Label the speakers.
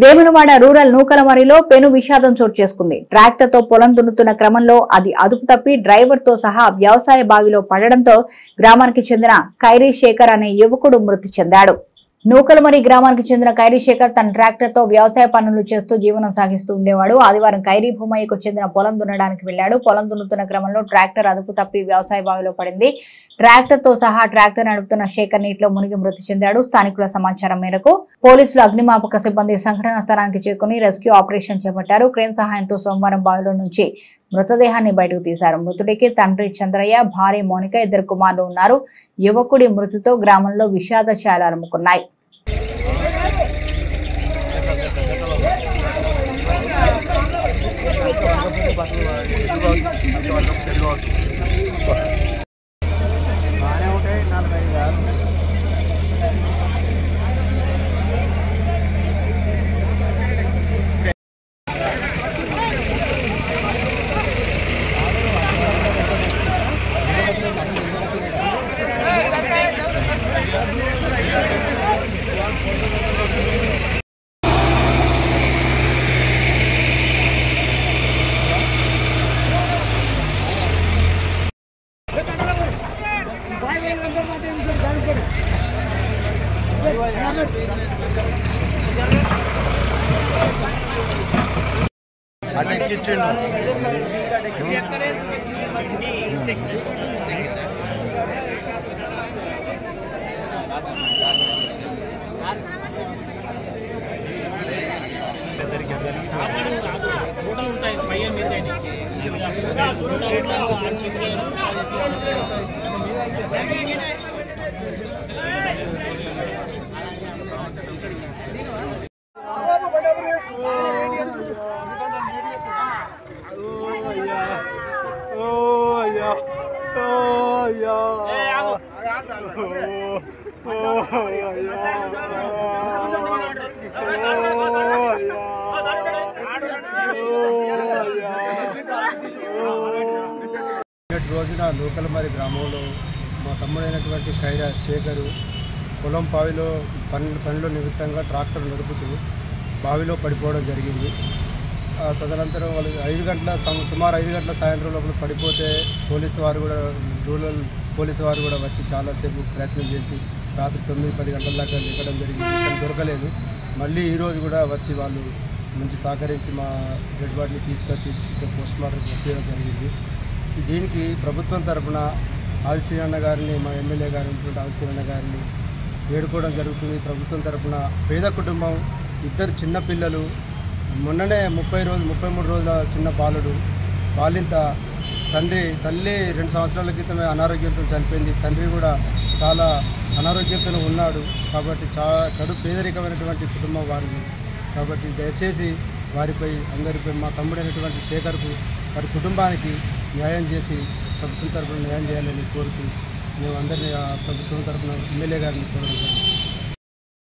Speaker 1: Vemulawada rural నూకలమరిలో పెను విషాదం చోటు చేసుకుంది. ట్రాక్టర్ తో పొలం దున్నుతున్న క్రమంలో అది అదుపు తప్పి డ్రైవర్ తో సహా వ్యవసాయ బావిలో పడడంతో గ్రామానికి చెందిన ఖైరీ శేఖర్ అనే యువకుడు మృతి చెందాడు. నూకలమరి గ్రామానికి చెందిన ఖైరీ శేఖర్ తన ట్రాక్టర్ తో వ్యవసాయ పనులు చేస్తూ జీవనం సాగిస్తూ ఉండేవాడు. ఆదివారం ఖైరీ భూమయ్యకు చెందిన పొలం దున్నడానికి వెళ్లాడు. పొలం దున్నుతున్న క్రమంలో ట్రాక్టర్ అదుపు తప్పి వ్యవసాయ బావిలో పడింది. ట్రాక్టర్ తో సహా ట్రాక్టర్ నడుపుతున్న శేఖర్ నీటిలో మునిగి మృతి చెందాడు. స్థానికుల సమాచారం మేరకు పోలీసులు అగ్నిమాపక సిబ్బంది సంఘటనా స్థలానికి చేరుకుని రెస్క్యూ ఆపరేషన్ చేపట్టారు. క్రేన్ సహాయంతో సోమవారం బావిలో నుంచి మృతదేహాన్ని బయటకు తీశారు. మృతుడికి తండ్రి చంద్రయ్య, భార్య మోనిక, 2 కుమారులు ఉన్నారు. యువకుడి మృతితో గ్రామంలో విషాద ఛాయలు అలుముకున్నాయి.
Speaker 2: రోజున నూకలమరి గ్రామంలో మా తమ్ముడైనటువంటి ఖైరీ శేఖర్ పొలం బావిలో పనుల నిమిత్తంగా ట్రాక్టర్ నడుపుతూ బావిలో పడిపోవడం జరిగింది. తదనంతరం వాళ్ళు సుమారు 5 గంటల సాయంత్రం లోపల పడిపోతే రూరల్ పోలీసు వారు కూడా వచ్చి చాలాసేపు ప్రయత్నం చేసి రాత్రి 9-10 గంటల దాకా లేకడం జరిగింది. కానీ దొరకలేదు. మళ్ళీ ఈరోజు కూడా వచ్చి వాళ్ళు మంచి సహకరించి మా డెడ్ బాడీని తీసుకొచ్చి పోస్ట్ మార్టం చేయడం జరిగింది. దీనికి ప్రభుత్వం తరఫున ఆదిశ్రీరన్న గారిని, మా ఎమ్మెల్యే గారు ఆదిశ్రీరన్న గారిని వేడుకోవడం జరుగుతుంది. ప్రభుత్వం తరఫున పేద కుటుంబం, 2 చిన్న పిల్లలు, మొన్ననే 33 రోజుల చిన్న బాలుడు, బాలింత, తల్లి 2 సంవత్సరాల క్రితమే అనారోగ్యంతో చనిపోయింది. తండ్రి కూడా చాలా అనారోగ్యంతో ఉన్నాడు. కాబట్టి కడు పేదరికమైనటువంటి కుటుంబం వారిది. కాబట్టి దయచేసి అందరిపై మా తమ్ముడైనటువంటి శేఖర్కు, వారి కుటుంబానికి న్యాయం చేసి ప్రభుత్వం తరఫున న్యాయం చేయాలని కోరుతూ మేము అందరినీ ప్రభుత్వం తరఫున ఎమ్మెల్యే గారిని కోరడం జరిగింది.